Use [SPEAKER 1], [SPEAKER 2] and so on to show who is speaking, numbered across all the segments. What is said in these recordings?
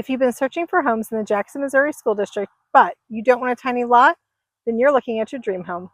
[SPEAKER 1] If you've been searching for homes in the Jackson, Missouri School District, but you don't want a tiny lot, then you're looking at your dream home.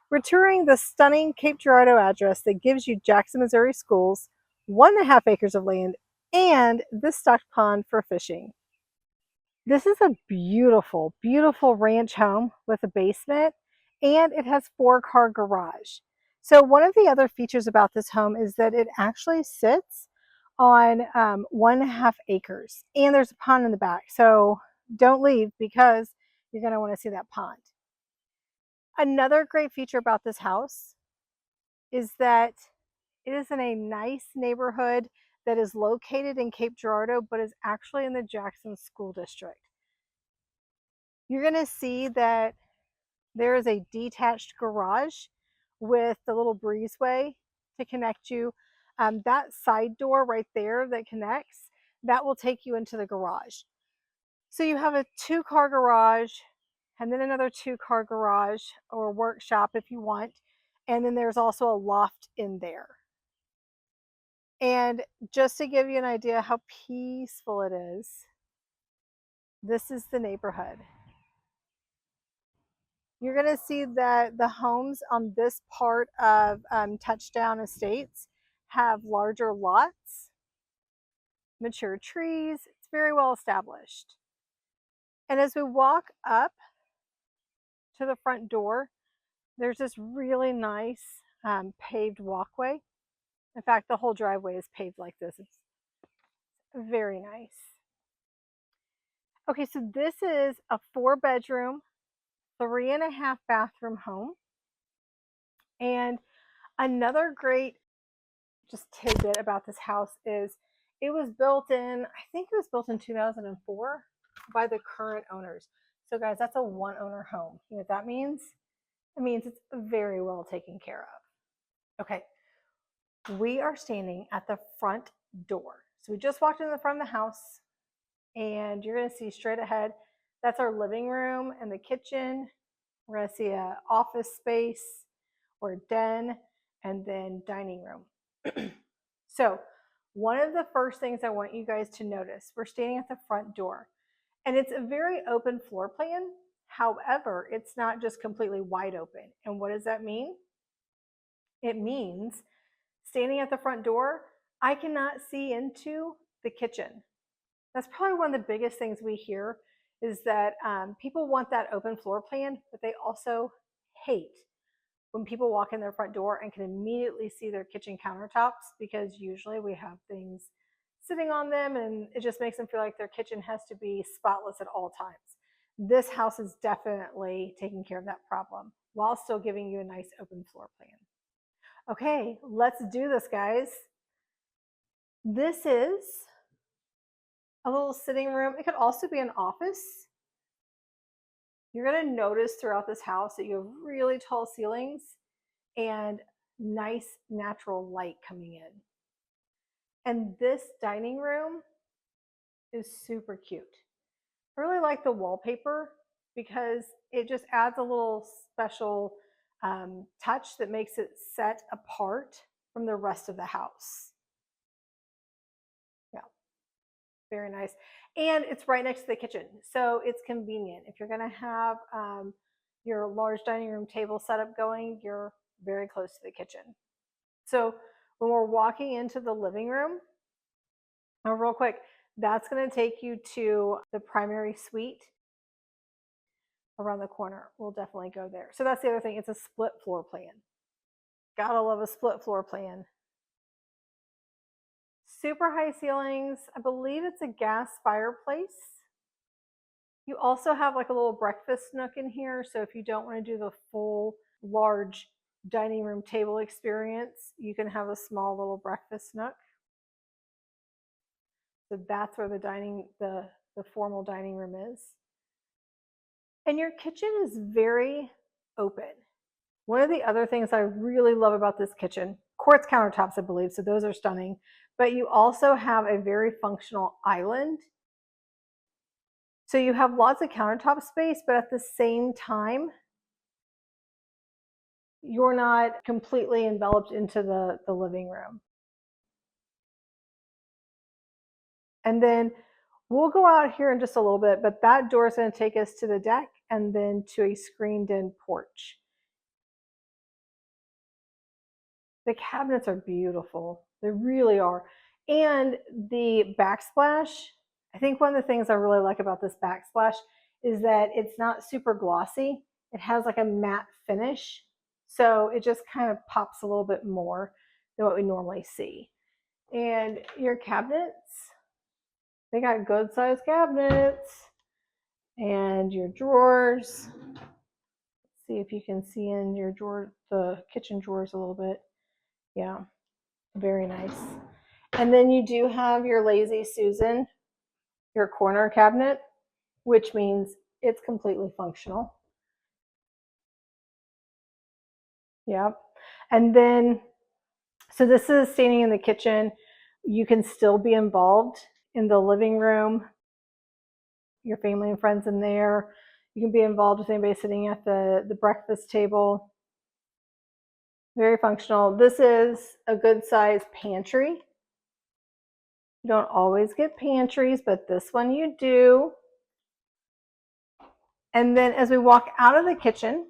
[SPEAKER 1] We're touring the stunning Cape Girardeau address that gives you Jackson, Missouri schools, 1.5 acres of land, and this stocked pond for fishing. This is a beautiful, beautiful ranch home with a basement, and it has 4-car garage. So one of the other features about this home is that it actually sits on 1.5 acres, and there's a pond in the back. So don't leave because you're going to want to see that pond. Another great feature about this house is that it is in a nice neighborhood that is located in Cape Girardeau, but is actually in the Jackson School District. You're going to see that there is a detached garage with the little breezeway to connect you. That side door right there that connects, that will take you into the garage. So you have a 2-car garage and then another 2-car garage or workshop if you want. And then there's also a loft in there. And just to give you an idea how peaceful it is, this is the neighborhood. You're going to see that the homes on this part of Touchdown Estates have larger lots, mature trees. It's very well established. And as we walk up to the front door, there's this really nice paved walkway. In fact, the whole driveway is paved like this. It's very nice. Okay, so this is a 4-bedroom, 3.5 bathroom home. And another great just tidbit about this house is it was built in, I think it was built in 2004 by the current owners. So guys, that's a 1-owner home. You know what that means? It means it's very well taken care of. Okay, we are standing at the front door. So we just walked into the front of the house, and you're going to see straight ahead, that's our living room and the kitchen. We're going to see an office space or a den, and then dining room. So one of the first things I want you guys to notice, we're standing at the front door, and it's a very open floor plan. However, it's not just completely wide open. And what does that mean? It means standing at the front door, I cannot see into the kitchen. That's probably one of the biggest things we hear is that people want that open floor plan, but they also hate when people walk in their front door and can immediately see their kitchen countertops, because usually we have things sitting on them and it just makes them feel like their kitchen has to be spotless at all times. This house is definitely taking care of that problem while still giving you a nice open floor plan. Okay, let's do this, guys. This is a little sitting room. It could also be an office. You're going to notice throughout this house that you have really tall ceilings and nice natural light coming in. And this dining room is super cute. I really like the wallpaper because it just adds a little special touch that makes it set apart from the rest of the house. Yeah, very nice. And it's right next to the kitchen, so it's convenient. If you're going to have your large dining room table setup going, you're very close to the kitchen. So when we're walking into the living room, real quick, that's going to take you to the primary suite around the corner. We'll definitely go there. So that's the other thing. It's a split floor plan. Gotta love a split floor plan. Super high ceilings. I believe it's a gas fireplace. You also have like a little breakfast nook in here. So if you don't want to do the full large dining room table experience, you can have a small little breakfast nook. So that's where the formal dining room is. And your kitchen is very open. One of the other things I really love about this kitchen, quartz countertops, I believe, so those are stunning, but you also have a very functional island. So you have lots of countertop space, but at the same time, you're not completely enveloped into the living room. And then We'll go out here in just a little bit, but that door is going to take us to the deck and then to a screened-in porch. The cabinets are beautiful. They really are. And the backsplash, I think one of the things I really like about this backsplash is that it's not super glossy. It has like a matte finish. So it just kind of pops a little bit more than what we normally see. And your cabinets, they got good sized cabinets. And your drawers. Let's see if you can see in your drawer, the kitchen drawers a little bit. Yeah, very nice. And then you do have your Lazy Susan, your corner cabinet, which means it's completely functional. Yep. And then, so this is standing in the kitchen. You can still be involved in the living room, your family and friends in there. You can be involved with anybody sitting at the breakfast table. Very functional. This is a good size pantry. You don't always get pantries, but this one you do. And then as we walk out of the kitchen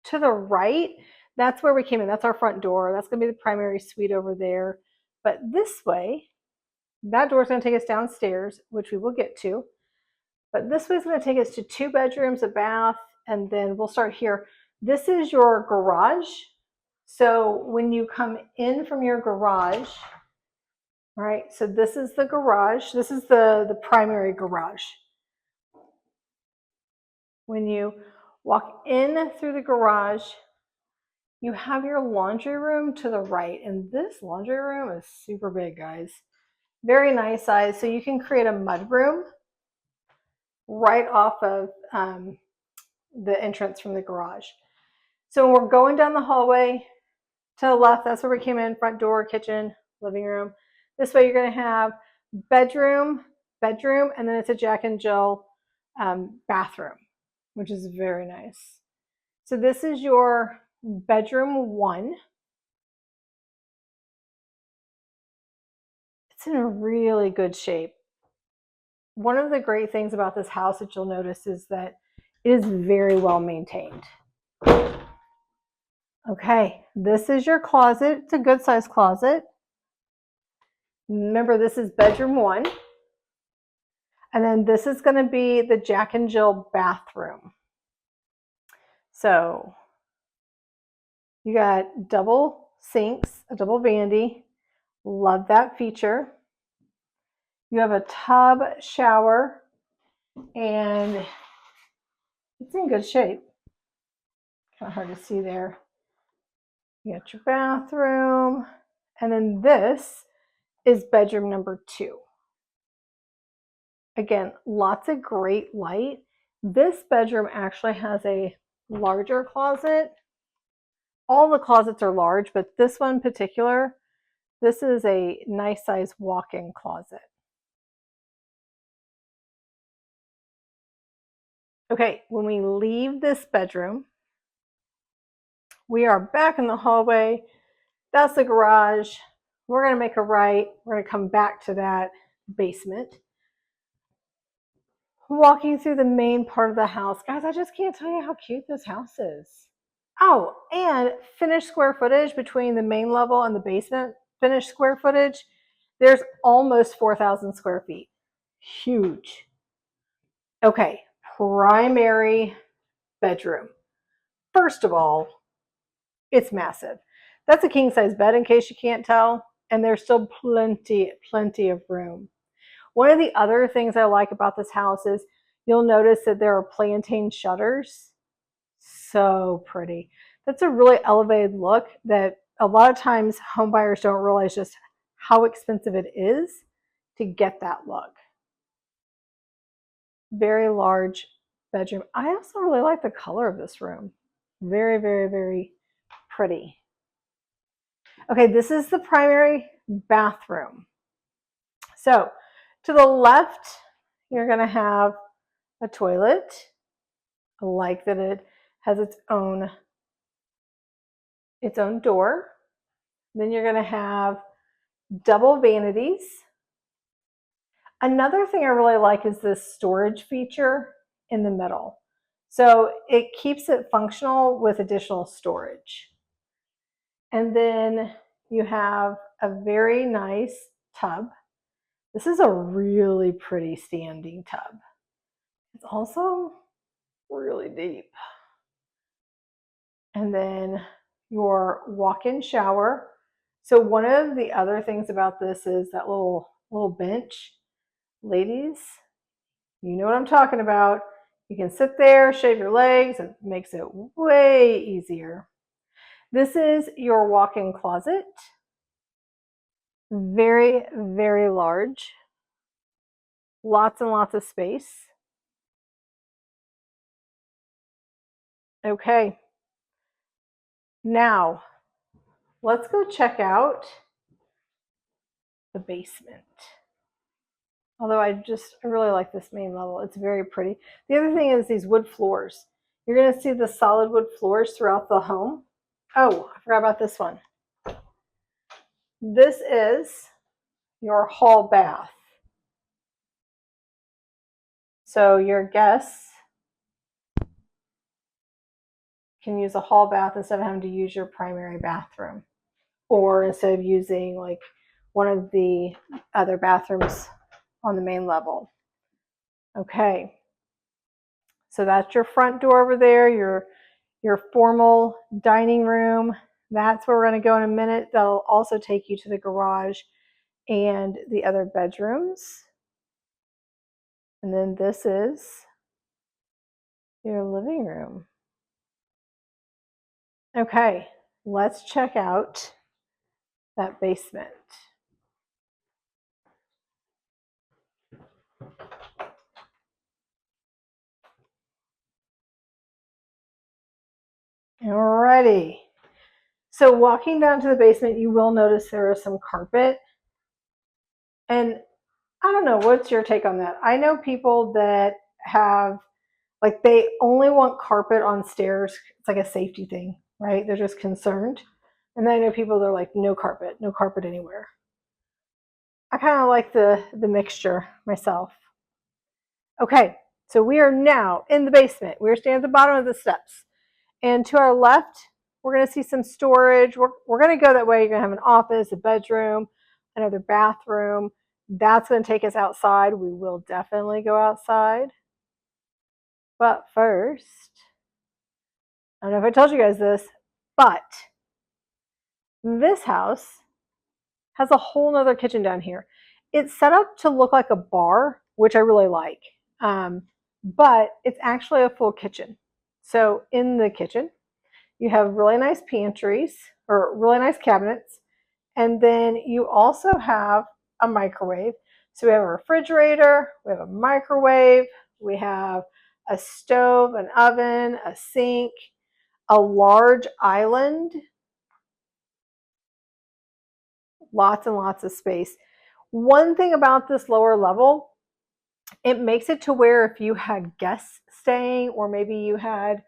[SPEAKER 1] to the right, that's where we came in. That's our front door. That's going to be the primary suite over there. But this way, that door is going to take us downstairs, which we will get to. But this way is going to take us to 2 bedrooms, a bath, and then we'll start here. This is your garage. So when you come in from your garage, all right, so this is the garage. This is the primary garage. When you walk in through the garage, you have your laundry room to the right. And this laundry room is super big, guys. Very nice size. So you can create a mud room right off of the entrance from the garage. So we're going down the hallway to the left. That's where we came in, front door, kitchen, living room. This way you're going to have bedroom, and then it's a Jack and Jill bathroom, which is very nice. So this is your bedroom 1. It's in a really good shape. One of the great things about this house that you'll notice is that it is very well maintained. Okay, this is your closet. It's a good sized closet. Remember, this is bedroom 1. And then this is going to be the Jack and Jill bathroom. So you got double sinks, a double vanity. Love that feature. You have a tub shower, and it's in good shape. Kind of hard to see there. You got your bathroom, and then this is bedroom number 2. Again, lots of great light. This bedroom actually has a larger closet. All the closets are large, but this one in particular, this is a nice size walk-in closet. Okay, when we leave this bedroom, we are back in the hallway. That's the garage. We're going to make a right. We're going to come back to that basement. Walking through the main part of the house. Guys, I just can't tell you how cute this house is. Oh, and finished square footage between the main level and the basement, finished square footage, there's almost 4,000 square feet. Huge. Okay, primary bedroom. First of all, it's massive. That's a king size bed in case you can't tell, and there's still plenty of room. One of the other things I like about this house is you'll notice that there are plantain shutters. So pretty. That's a really elevated look that a lot of times home buyers don't realize just how expensive it is to get that look. Very large bedroom. I also really like the color of this room. Very pretty. Okay, this is the primary bathroom. So to the left, you're going to have a toilet. I like that it has its own door. Then you're going to have double vanities. Another thing I really like is this storage feature in the middle. So it keeps it functional with additional storage. And then you have a very nice tub. This is a really pretty standing tub. It's also really deep. And then your walk-in shower. So one of the other things about this is that little bench. Ladies, you know what I'm talking about. You can sit there, shave your legs. It makes it way easier. This is your walk-in closet. Very, very large. Lots and lots of space. Okay. Now, let's go check out the basement. Although I really like this main level. It's very pretty. The other thing is these wood floors. You're going to see the solid wood floors throughout the home. Oh, I forgot about this one. This is your hall bath. So your guests can use a hall bath instead of having to use your primary bathroom, or instead of using like one of the other bathrooms on the main level. Okay, so that's your front door over there, your formal dining room. That's where we're going to go in a minute. That'll also take you to the garage and the other bedrooms. And then this is your living room. Okay, let's check out that basement. Alrighty. So walking down to the basement, you will notice there is some carpet. And I don't know, what's your take on that? I know people that have, like, they only want carpet on stairs. It's like a safety thing, right? They're just concerned. And then I know people that are like, no carpet anywhere. I kind of like the mixture myself. Okay, so we are now in the basement. We're standing at the bottom of the steps. And to our left, we're going to see some storage. We're going to go that way. You're going to have an office, a bedroom, another bathroom. That's going to take us outside. We will definitely go outside. But first, I don't know if I told you guys this, but this house has a whole nother kitchen down here. It's set up to look like a bar, which I really like. But it's actually a full kitchen. So in the kitchen, you have really nice pantries or really nice cabinets. And then you also have a microwave. So we have a refrigerator, we have a microwave, we have a stove, an oven, a sink, a large island, lots and lots of space. One thing about this lower level, it makes it to where if you had guests staying, or maybe you had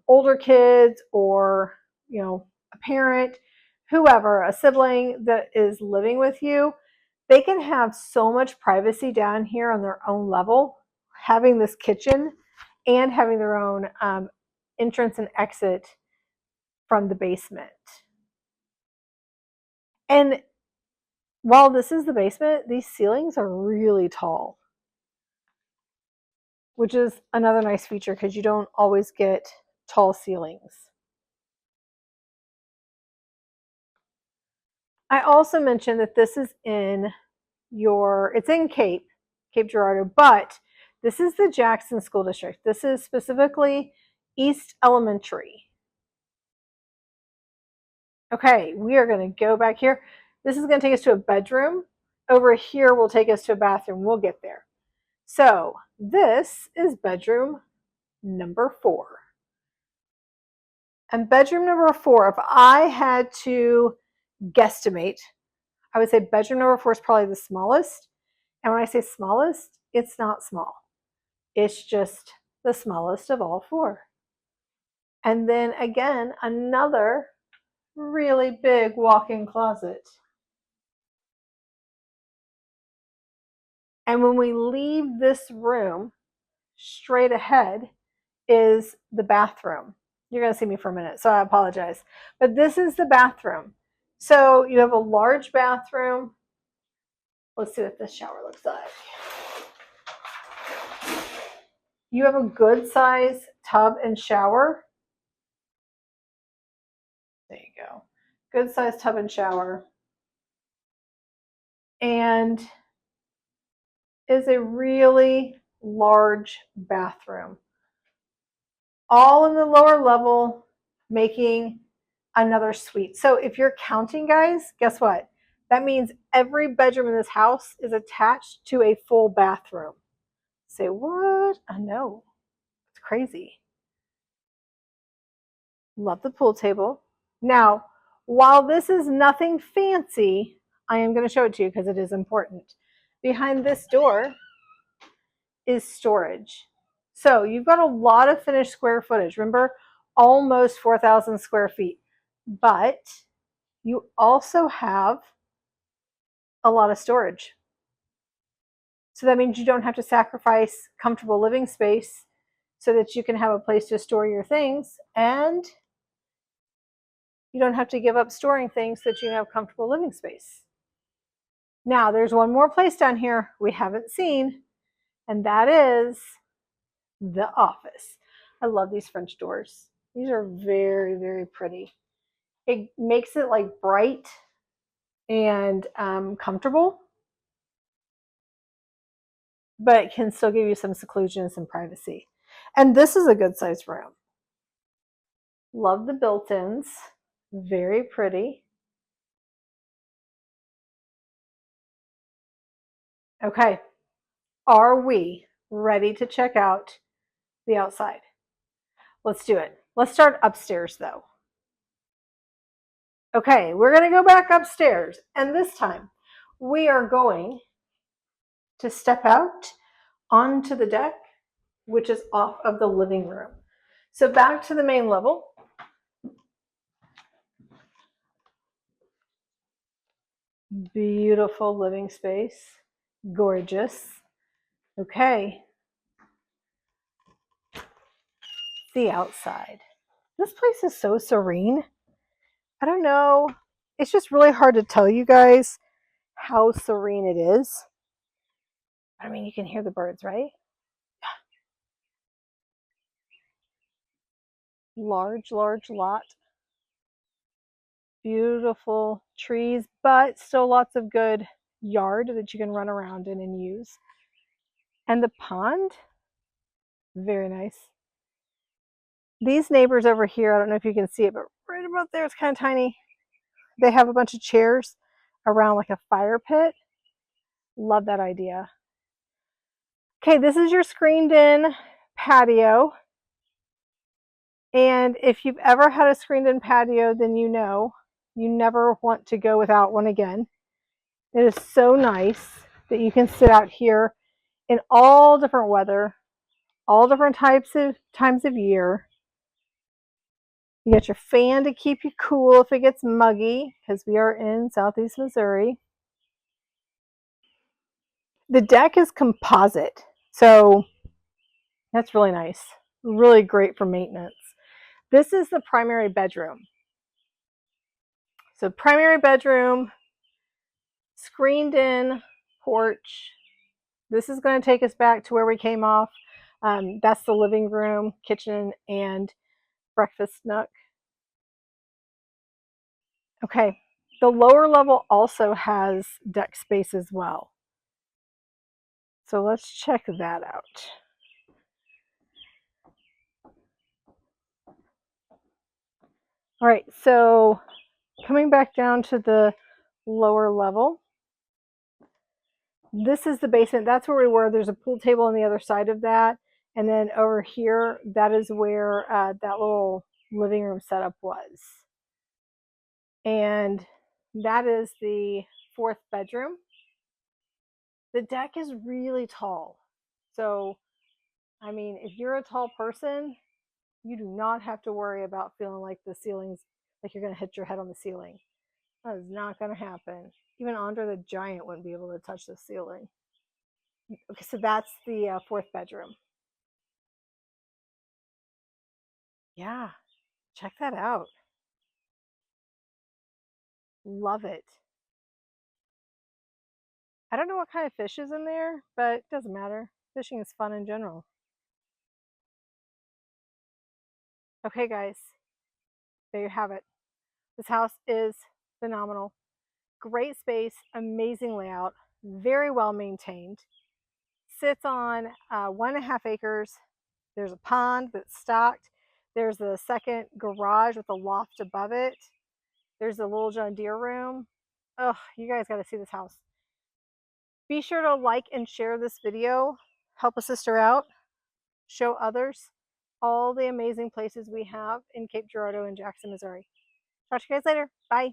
[SPEAKER 1] older kids, or a parent, whoever, a sibling that is living with you, they can have so much privacy down here on their own level, having this kitchen and having their own entrance and exit from the basement. And while this is the basement, these ceilings are really tall, which is another nice feature because you don't always get tall ceilings. I also mentioned that this is it's in Cape Girardeau, but this is the Jackson School District. This is specifically East Elementary. Okay, we are going to go back here. This is going to take us to a bedroom. Over here will take us to a bathroom. We'll get there. So this is bedroom number 4. And bedroom number 4, if I had to guesstimate, I would say bedroom number 4 is probably the smallest. And when I say smallest, it's not small. It's just the smallest of all 4. And then again, another really big walk-in closet. And when we leave this room, straight ahead is the bathroom. You're going to see me for a minute, so I apologize. But this is the bathroom. So you have a large bathroom. Let's see what this shower looks like. You have a good size tub and shower. There you go. Good size tub and shower. And is a really large bathroom. All in the lower level, making another suite. So if you're counting, guys, guess what? That means every bedroom in this house is attached to a full bathroom. Say what? I know. It's crazy. Love the pool table. Now, while this is nothing fancy, I am going to show it to you because it is important. Behind this door is storage. So you've got a lot of finished square footage. Remember, almost 4,000 square feet. But you also have a lot of storage. So that means you don't have to sacrifice comfortable living space so that you can have a place to store your things, and you don't have to give up storing things so that you have comfortable living space. Now, there's one more place down here we haven't seen, and that is the office. I love these French doors. These are very, very pretty. It makes it like bright and comfortable, but it can still give you some seclusion and some privacy. And this is a good sized room. Love the built-ins. Very pretty. Okay. Are we ready to check out the outside? Let's do it. Let's start upstairs though. Okay, we're going to go back upstairs, and this time we are going to step out onto the deck, which is off of the living room. So back to the main level. Beautiful living space. Gorgeous. Okay. The outside. This place is so serene. I don't know. It's just really hard to tell you guys how serene it is. I mean, you can hear the birds, right? Large, large lot. Beautiful trees, but still lots of good yard that you can run around in and use. And the pond, very nice. These neighbors over here, I don't know if you can see it, but right about there, it's kind of tiny. They have a bunch of chairs around like a fire pit. Love that idea. Okay, this is your screened in patio. And if you've ever had a screened in patio, then you know you never want to go without one again. It is so nice that you can sit out here in all different weather, all different times of year. You got your fan to keep you cool if it gets muggy, because we are in Southeast Missouri. The deck is composite, so that's really nice. Really great for maintenance. This is the primary bedroom. So primary bedroom, screened in porch. This is going to take us back to where we came off. That's the living room, kitchen, and breakfast nook. Okay, the lower level also has deck space as well. So let's check that out. All right, so coming back down to the lower level, this is the basement. That's where we were. There's a pool table on the other side of that. And then over here, that is where that little living room setup was. And that is the fourth bedroom. The deck is really tall. So, I mean, if you're a tall person, you do not have to worry about feeling like the ceiling's, like you're going to hit your head on the ceiling. That is not going to happen. Even Andre the Giant wouldn't be able to touch the ceiling. Okay, so that's the fourth bedroom. Yeah, check that out. Love it. I don't know what kind of fish is in there, but it doesn't matter. Fishing is fun in general. Okay, guys, there you have it. This house is phenomenal. Great space, amazing layout, very well maintained. Sits on 1.5 acres. There's a pond that's stocked. There's a second garage with a loft above it. There's a little John Deere room. Oh, you guys got to see this house. Be sure to like and share this video. Help a sister out. Show others all the amazing places we have in Cape Girardeau and Jackson, Missouri. Talk to you guys later. Bye.